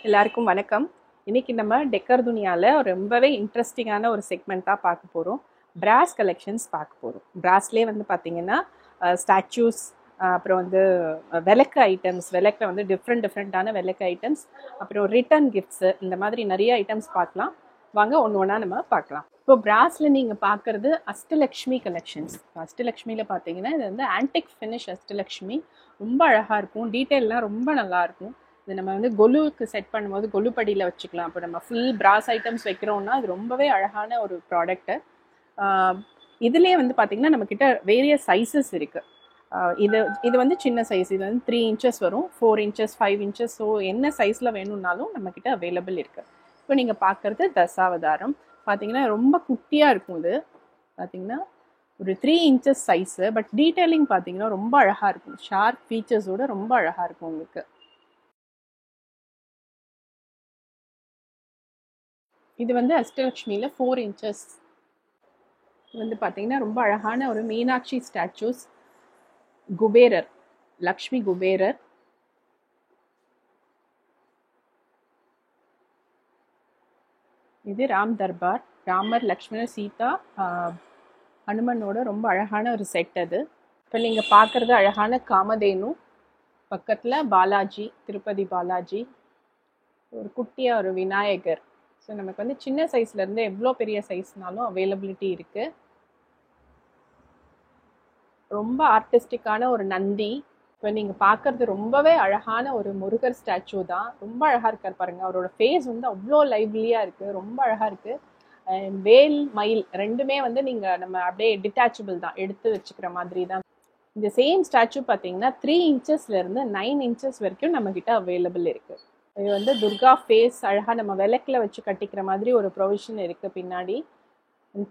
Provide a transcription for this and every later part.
எல்லாருக்கும் வணக்கம். இன்னைக்கு நம்ம டெக்கர் துனியால ரொம்பவே இன்ட்ரெஸ்டிங்கான ஒரு செக்மெண்ட்டாக பார்க்க போகிறோம். பிராஸ் கலெக்ஷன்ஸ் பார்க்க போகிறோம். பிராஸ்லேயே வந்து பார்த்தீங்கன்னா ஸ்டாச்சூஸ், அப்புறம் வந்து விளக்கு ஐட்டம்ஸ், விளக்கில் வந்து டிஃப்ரெண்ட்டான விளக்கு ஐட்டம்ஸ், அப்புறம் ரிட்டர்ன் கிஃப்ட்ஸு, இந்த மாதிரி நிறைய ஐட்டம்ஸ் பார்க்கலாம். வாங்க ஒன்று ஒன்றா நம்ம பார்க்கலாம். இப்போ பிராஸில் நீங்கள் பார்க்குறது அஷ்டலக்ஷ்மி கலெக்ஷன்ஸ். அஷ்டலக்ஷ்மியில் பார்த்தீங்கன்னா இது வந்து ஆன்டிக் ஃபினிஷ் அஷ்டலக்ஷ்மி. ரொம்ப அழகாக இருக்கும், டீட்டெயிலாம் ரொம்ப நல்லாயிருக்கும். இது நம்ம வந்து கொலுவுக்கு செட் பண்ணும்போது கொலு படியில் வச்சுக்கலாம். இப்போ நம்ம ஃபுல் பிராஸ் ஐட்டம்ஸ் வைக்கிறோம்னா அது ரொம்பவே அழகான ஒரு ப்ராடக்ட்டு. இதுலேயே வந்து பார்த்திங்கன்னா நம்மக்கிட்ட வேரியஸ் சைஸஸ் இருக்குது. இது வந்து சின்ன சைஸ், இது வந்து 3 inches வரும், 4 inches, 5 inches. ஸோ என்ன சைஸில் வேணும்னாலும் நம்மக்கிட்ட அவைலபிள் இருக்குது. இப்போ நீங்கள் பார்க்குறது தசாவதாரம். பார்த்தீங்கன்னா ரொம்ப குட்டியாக இருக்கும். இது பார்த்தீங்கன்னா ஒரு 3 inches சைஸு, பட் டீட்டெயிலிங் பார்த்தீங்கன்னா ரொம்ப அழகாக இருக்கும். ஷார்ப் ஃபீச்சர்ஸோடு ரொம்ப அழகாக இருக்கும் உங்களுக்கு. இது வந்து அஷ்டலக்ஷ்மியில் 4 inches. இது வந்து பார்த்தீங்கன்னா ரொம்ப அழகான ஒரு மீனாட்சி ஸ்டாச்சூஸ். குபேரர், லக்ஷ்மி குபேரர். இது ராம் தர்பார், ராமர், லக்ஷ்மணர், சீதா, ஹனுமனோட ரொம்ப அழகான ஒரு செட் அது. இப்போ நீங்கள் பார்க்குறது அழகான காமதேனு, பக்கத்தில் பாலாஜி, திருப்பதி பாலாஜி, ஒரு குட்டியாக ஒரு விநாயகர். ஸோ நமக்கு வந்து சின்ன சைஸ்லேருந்து எவ்வளோ பெரிய சைஸ்னாலும் அவைலபிலிட்டி இருக்குது. ரொம்ப ஆர்டிஸ்டிக்கான ஒரு நந்தி. இப்போ நீங்கள் பார்க்குறது ரொம்பவே அழகான ஒரு முருகர் ஸ்டாச்சு தான். ரொம்ப அழகாக இருக்கார் பாருங்கள். அவரோட ஃபேஸ் வந்து அவ்வளோ லைவ்லியாக இருக்குது, ரொம்ப அழகாக இருக்குது. வேல், மயில் ரெண்டுமே வந்து நம்ம அப்படியே டிட்டாச்சபிள் தான், எடுத்து வச்சுக்கிற மாதிரி தான். இந்த சேம் ஸ்டாச்சு பார்த்தீங்கன்னா 3 inchesலேருந்து 9 inches வரைக்கும் நம்மக்கிட்ட அவைலபிள் இருக்குது. இது வந்து துர்கா ஃபேஸ் அழகாக நம்ம விளக்கில் வச்சு கட்டிக்கிற மாதிரி ஒரு ப்ரொவிஷன் இருக்குது பின்னாடி.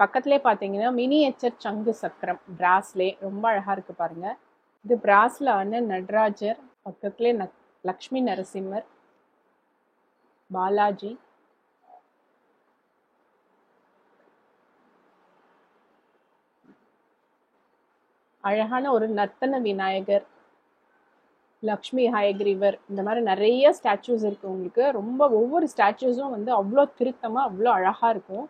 பக்கத்துலேயே பார்த்தீங்கன்னா மினியேச்சர் சங்கு சக்கரம் பிராஸ்லே ரொம்ப அழகாக இருக்குது பாருங்கள். இது பிராஸில் ஆன நடராஜர், பக்கத்துலேயே லக்ஷ்மி நரசிம்மர், பாலாஜி, அழகான ஒரு நர்த்தன விநாயகர், லக்ஷ்மி ஹயக்ரீவர், இந்த மாதிரி நிறைய ஸ்டாச்சூஸ் இருக்குது உங்களுக்கு. ரொம்ப ஒவ்வொரு ஸ்டாச்சூஸும் வந்து அவ்வளோ திருத்தமாக அவ்வளோ அழகாக இருக்கும்.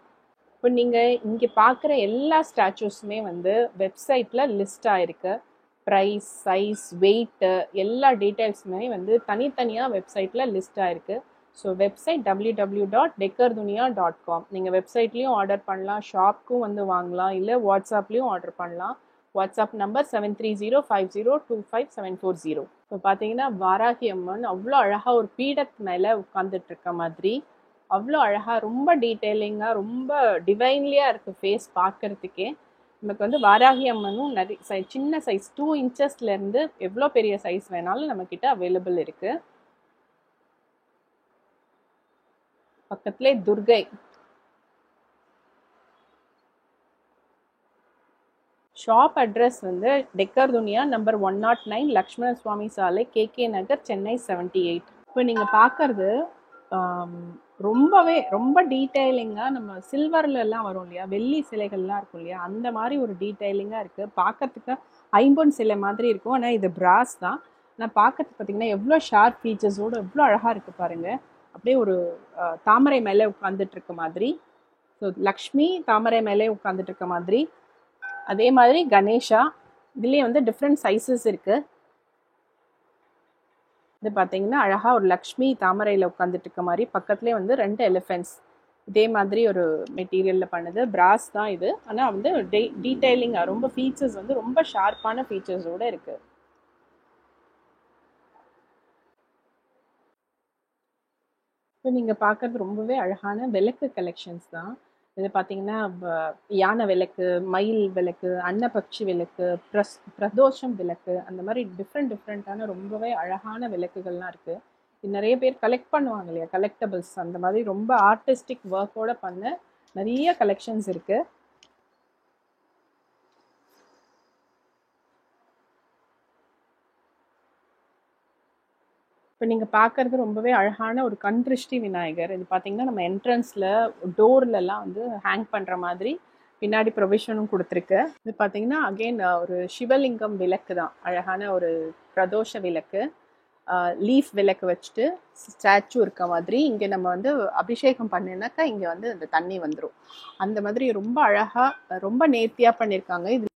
இப்போ நீங்கள் இங்கே பார்க்குற எல்லா ஸ்டாச்சூஸுமே வந்து வெப்சைட்டில் லிஸ்ட் ஆகிருக்கு. ப்ரைஸ், சைஸ், வெயிட்டு, எல்லா டீட்டெயில்ஸுமே வந்து தனித்தனியாக வெப்சைட்டில் லிஸ்ட் ஆகிருக்கு. So website www.deckerdunia.com. நீங்கள் வெப்சைட்லேயும் ஆர்டர் பண்ணலாம், ஷாப்புக்கும் வந்து வாங்கலாம், இல்லை வாட்ஸ்அப்லேயும் ஆர்டர் பண்ணலாம். WhatsApp number 7305025740. இப்போ பார்த்தீங்கன்னா வாராகி அம்மன் அவ்வளோ அழகாக ஒரு பீடத்து மேலே உட்காந்துட்டு இருக்க மாதிரி அவ்வளோ அழகாக, ரொம்ப டீட்டெயிலிங்காக, ரொம்ப டிவைன்லியாக இருக்குது ஃபேஸ் பார்க்குறதுக்கே. நமக்கு வந்து வாராகி அம்மனும் நிறைய சின்ன சைஸ் 2 inchesலேருந்து எவ்வளோ பெரிய சைஸ் வேணாலும் நம்மக்கிட்ட அவைலபிள் இருக்குது. பக்கத்துலேயே துர்கை. ஷாப் அட்ரஸ் வந்து டெக்கர் துனியா நம்பர் 109, லக்ஷ்மண சுவாமி சாலை, KK நகர், சென்னை 78. இப்போ நீங்கள் பார்க்குறது ரொம்ப டீட்டெயிலிங்காக நம்ம சில்வர்லலாம் வரும் இல்லையா, வெள்ளி சிலைகள்லாம் இருக்கும் இல்லையா, அந்த மாதிரி ஒரு டீட்டெயிலிங்காக இருக்குது. பார்க்கறதுக்கு ஐம்பொன் சிலை மாதிரி இருக்கும், ஆனால் இது பிராஸ் தான். ஆனால் பார்க்கறதுக்கு பார்த்திங்கன்னா எவ்வளோ ஷார்ப் ஃபீச்சர்ஸோடு எவ்வளோ அழகாக இருக்குது பாருங்கள். அப்படியே ஒரு தாமரை மேலே உட்காந்துட்டு இருக்க மாதிரி. ஸோ லக்ஷ்மி தாமரை மேலே உட்காந்துட்டு இருக்க மாதிரி. அதே மாதிரி கணேஷா, இதுலேயே வந்து டிஃப்ரெண்ட் சைஸஸ் இருக்குது. இது பார்த்தீங்கன்னா அழகாக ஒரு லக்ஷ்மி தாமரையில் உட்காந்துட்டு இருக்க மாதிரி, பக்கத்துலேயே வந்து 2 எலிஃபென்ட்ஸ், இதே மாதிரி ஒரு மெட்டீரியலில் பண்ணுது. பிராஸ் தான் இது, ஆனால் வந்து டீட்டெயிலிங்காக ரொம்ப ஃபீச்சர்ஸ் வந்து ரொம்ப ஷார்ப்பான ஃபீச்சர்ஸோடு இருக்குது. இப்போ நீங்கள் பார்க்குறது ரொம்பவே அழகான விளக்கு கலெக்ஷன்ஸ் தான். இது பார்த்தீங்கன்னா யானை விளக்கு, மயில் விளக்கு, அன்னபக்ஷி விளக்கு, பிரதோஷம் விளக்கு, அந்த மாதிரி டிஃப்ரெண்ட்டான ரொம்பவே அழகான விளக்குகள்லாம் இருக்குது. இது நிறைய பேர் கலெக்ட் பண்ணுவாங்க இல்லையா, கலெக்டபிள்ஸ், அந்த மாதிரி ரொம்ப ஆர்டிஸ்டிக் ஒர்க்கோடு பண்ண நிறைய கலெக்ஷன்ஸ் இருக்குது. இப்போ நீங்கள் பார்க்குறது ரொம்பவே அழகான ஒரு கண்திருஷ்டி விநாயகர். இது பார்த்தீங்கன்னா நம்ம என்ட்ரன்ஸில் டோர்லலாம் வந்து ஹேங் பண்ணுற மாதிரி பின்னாடி ப்ரொவிஷனும் கொடுத்துருக்கு. இது பார்த்தீங்கன்னா அகெயின் ஒரு சிவலிங்கம் விளக்கு தான், அழகான ஒரு பிரதோஷ விளக்கு. லீஃப் விளக்கு வச்சுட்டு ஸ்டாச்சு இருக்க மாதிரி இங்கே நம்ம வந்து அபிஷேகம் பண்ணினாக்கா இங்கே வந்து அந்த தண்ணி வந்துடும். அந்த மாதிரி ரொம்ப அழகாக ரொம்ப நேர்த்தியாக பண்ணியிருக்காங்க. இது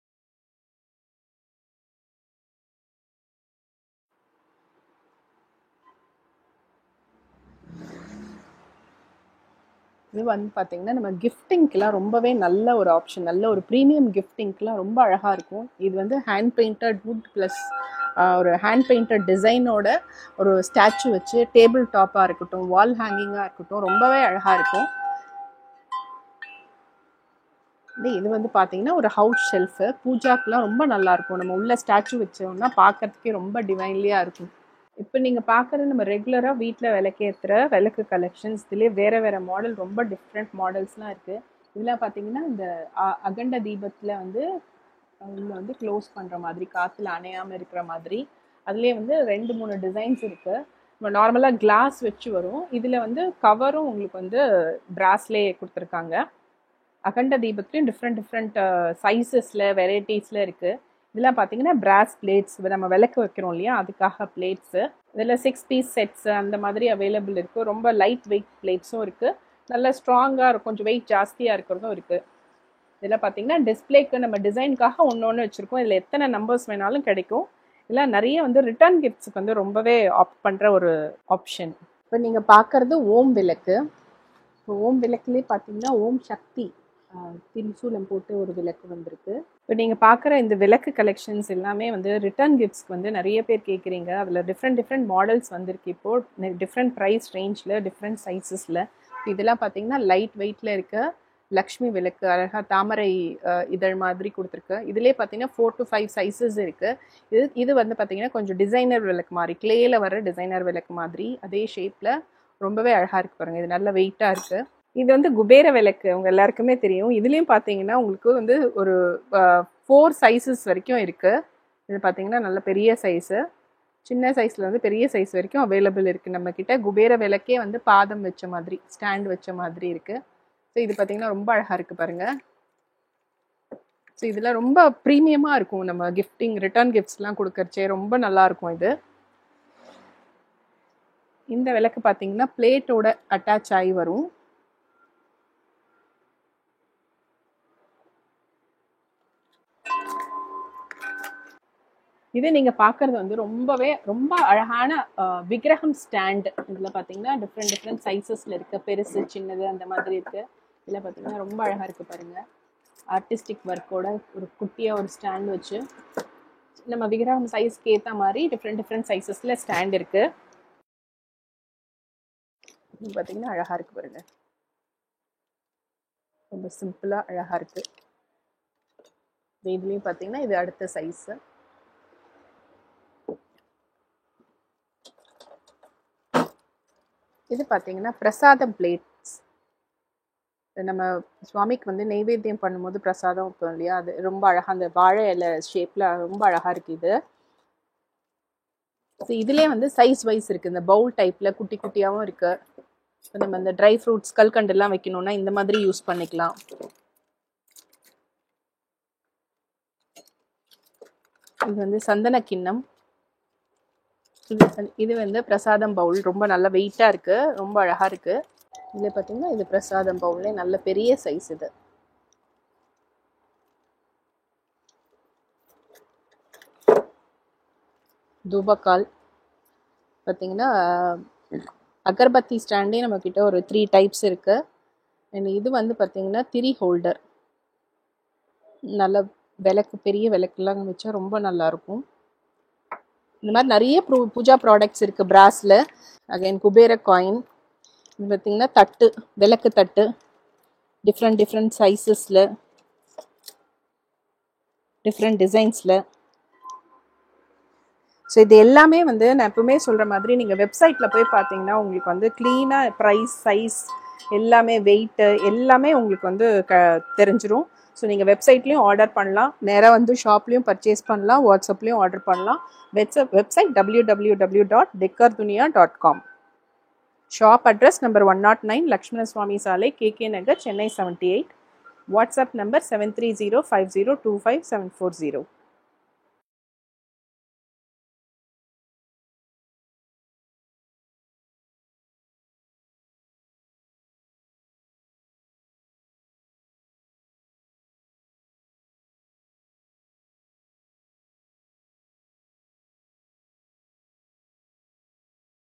வந்து பார்த்தீங்கன்னா நம்ம கிஃப்டிங்க்கெலாம் ரொம்பவே நல்ல ஒரு ஆப்ஷன், நல்ல ஒரு ப்ரீமியம் கிஃப்டிங்க்கெலாம் ரொம்ப அழகாக இருக்கும். இது வந்து ஹேண்ட் பெயிண்டட் வுட் ப்ளஸ் ஒரு ஹேண்ட் பெயிண்டட் டிசைனோட ஒரு ஸ்டாச்சு வச்சு டேபிள் டாப்பாக இருக்கட்டும், வால் ஹேங்கிங்காக இருக்கட்டும், ரொம்பவே அழகாக இருக்கும். இது வந்து பார்த்தீங்கன்னா ஒரு ஹவுஸ் ஷெல்ஃபு, பூஜாக்கெலாம் ரொம்ப நல்லாயிருக்கும். நம்ம உள்ள ஸ்டாச்சு வச்சோம்னா பார்க்கறதுக்கே ரொம்ப டிவைன்லியாக இருக்கும். இப்போ நீங்கள் பார்க்குறது நம்ம ரெகுலராக வீட்டில் விளக்கேற்றுற விளக்கு கலெக்ஷன்ஸ். இதுலேயே வேறு வேறு மாடல், ரொம்ப டிஃப்ரெண்ட் மாடல்ஸ்லாம் இருக்குது. இதெல்லாம் பார்த்தீங்கன்னா இந்த அகண்ட தீபத்தில் வந்து உள்ள வந்து க்ளோஸ் பண்ணுற மாதிரி, காற்றுல அணையாமல் இருக்கிற மாதிரி, அதுலேயே வந்து 2-3 டிசைன்ஸ் இருக்குது. நம்ம நார்மலாக கிளாஸ் வச்சு வரும். இதில் வந்து கவரும் உங்களுக்கு வந்து பிராஸ்லேயே கொடுத்துருக்காங்க. அகண்ட தீபத்துலேயும் டிஃப்ரெண்ட் சைஸஸில் வெரைட்டிஸில் இருக்குது. இதெல்லாம் பார்த்தீங்கன்னா பிராஸ் பிளேட்ஸ், நம்ம விளக்கு வைக்கிறோம் இல்லையா, அதுக்காக பிளேட்ஸு. இதில் 6 பீஸ் செட்ஸு அந்த மாதிரி அவைலபிள் இருக்குது. ரொம்ப லைட் வெயிட் பிளேட்ஸும் இருக்குது, நல்லா ஸ்ட்ராங்காக இருக்கும், கொஞ்சம் வெயிட் ஜாஸ்தியாக இருக்கிறதும் இருக்குது. இதில் பார்த்தீங்கன்னா டிஸ்பிளேக்கு நம்ம டிசைனுக்காக ஒன்று வச்சுருக்கோம். இதில் எத்தனை நம்பர்ஸ் வேணாலும் கிடைக்கும். இதில் நிறைய வந்து ரிட்டர்ன் கிஃப்ட்ஸுக்கு வந்து ரொம்பவே ஆப்ட் பண்ணுற ஒரு ஆப்ஷன். இப்போ நீங்கள் பார்க்குறது ஓம் விளக்கு. இப்போ ஓம் விளக்குலேயே பார்த்தீங்கன்னா ஓம் சக்தி திரிசூலம் போட்டு ஒரு விளக்கு வந்திருக்கு. இப்போ நீங்கள் பார்க்குற இந்த விளக்கு கலெக்ஷன்ஸ் எல்லாமே வந்து ரிட்டர்ன் கிஃப்ட்ஸ்க்கு வந்து நிறைய பேர் கேட்குறீங்க. அதில் டிஃப்ரெண்ட் மாடல்ஸ் வந்திருக்கு. இப்போது டிஃப்ரெண்ட் ப்ரைஸ் ரேஞ்சில், டிஃப்ரெண்ட் சைஸஸில். இதெல்லாம் பார்த்தீங்கன்னா லைட் வெயிட்டில் இருக்க லக்ஷ்மி விளக்கு, அழகாக தாமரை இதழ் மாதிரி கொடுத்துருக்கு. இதிலே பார்த்தீங்கன்னா 4 to 5 சைஸஸ் இருக்குது. இது வந்து பார்த்தீங்கன்னா கொஞ்சம் டிசைனர் விளக்கு மாதிரி, கிளேயில் வர டிசைனர் விளக்கு மாதிரி, அதே ஷேப்பில் ரொம்பவே அழகாக இருக்குது பாருங்கள். இது நல்ல வெயிட்டாக இருக்குது. இது வந்து குபேர விளக்கு, உங்கள் எல்லாருக்குமே தெரியும். இதுலேயும் பார்த்தீங்கன்னா உங்களுக்கு வந்து ஒரு 4 சைஸஸ் வரைக்கும் இருக்குது. இது பார்த்தீங்கன்னா நல்ல பெரிய சைஸு, சின்ன சைஸில் வந்து பெரிய சைஸ் வரைக்கும் அவைலபிள் இருக்குது நம்மக்கிட்ட. குபேர விளக்கே வந்து பாதம் வச்ச மாதிரி, ஸ்டாண்ட் வச்ச மாதிரி இருக்குது. ஸோ இது பார்த்தீங்கன்னா ரொம்ப அழகாக இருக்குது பாருங்கள். ஸோ இதில் ரொம்ப ப்ரீமியமாக இருக்கும். நம்ம கிஃப்டிங் ரிட்டர்ன் கிஃப்ட்ஸ்லாம் கொடுக்கறச்சே ரொம்ப நல்லாயிருக்கும். இது இந்த விளக்கு பார்த்தீங்கன்னா பிளேட்டோட அட்டாச் ஆகி வரும். இது நீங்கள் பார்க்குறது வந்து ரொம்ப அழகான விக்கிரகம் ஸ்டாண்ட். இதில் பார்த்தீங்கன்னா டிஃப்ரெண்ட் சைஸஸில் இருக்குது, பெருசு சின்னது அந்த மாதிரி இருக்குது. இதில் பார்த்தீங்கன்னா ரொம்ப அழகாக இருக்குது பாருங்கள். ஆர்டிஸ்டிக் ஒர்க்கோட ஒரு குட்டியாக ஒரு ஸ்டாண்ட் வச்சு நம்ம விக்கிரகம் சைஸ்க்கு ஏற்ற மாதிரி டிஃப்ரெண்ட் சைஸஸில் ஸ்டாண்ட் இருக்குது. இது பார்த்தீங்கன்னா அழகாக இருக்குது பாருங்கள், ரொம்ப சிம்பிளாக அழகாக இருக்குது. இதுலேயும் பார்த்தீங்கன்னா இது அடுத்த சைஸு. இது பார்த்தீங்கன்னா பிரசாதம் பிளேட்ஸ். நம்ம சுவாமிக்கு வந்து நெய்வேத்தியம் பண்ணும்போது பிரசாதம் வைப்போம் இல்லையா, அது ரொம்ப அழகாக அந்த வாழை இலை ஷேப்பில் ரொம்ப அழகாக இருக்குது இது. ஸோ இதுலேயே வந்து சைஸ் வைஸ் இருக்குது. இந்த பவுல் டைப்பில் குட்டி குட்டியாகவும் இருக்குது. ஸோ நம்ம இந்த ட்ரை ஃப்ரூட்ஸ் கல்கண்டெல்லாம் வைக்கணும்னா இந்த மாதிரி யூஸ் பண்ணிக்கலாம். இது வந்து சந்தன கிண்ணம். இது வந்து பிரசாதம் பவுல், ரொம்ப நல்ல வெயிட்டாக இருக்குது, ரொம்ப அழகாக இருக்குது. இதில் பார்த்தீங்கன்னா இது பிரசாதம் பவுல்லே நல்ல பெரிய சைஸ். இது தூபக்கால் பார்த்தீங்கன்னா அகர்பத்தி ஸ்டாண்டே நம்மக்கிட்ட ஒரு 3 டைப்ஸ் இருக்குது. அண்ட் இது வந்து பார்த்தீங்கன்னா திரி ஹோல்டர், நல்ல விளக்கு, பெரிய விளக்குலாம் வச்சா ரொம்ப நல்லாயிருக்கும். இந்த மாதிரி நிறைய பூஜா ப்ராடக்ட்ஸ் இருக்குது பிராஸில். Again Kubera coin. இது பார்த்திங்கன்னா தட்டு, விளக்கு தட்டு, டிஃப்ரெண்ட் சைஸஸில், டிஃப்ரெண்ட் டிசைன்ஸில். ஸோ இது எல்லாமே வந்து நான் எப்பவுமே சொல்கிற மாதிரி நீங்கள் வெப்சைட்டில் போய் பார்த்தீங்கன்னா உங்களுக்கு வந்து க்ளீனாக ப்ரைஸ், சைஸ் எல்லாமே, வெயிட்டு எல்லாமே உங்களுக்கு வந்து தெரிஞ்சிடும். ஸோ நீங்கள் வெப்சைட்லேயும் ஆர்டர் பண்ணலாம், நேராக வந்து ஷாப்லேயும் பர்ச்சேஸ் பண்ணலாம், வாட்ஸ்அப்லேயும் ஆர்டர் பண்ணலாம். Website www.deckordunia.com. Shop address number 109 Lakshmana Swami சாலை, KK Nagar, Chennai 78. WhatsApp number 7305025740.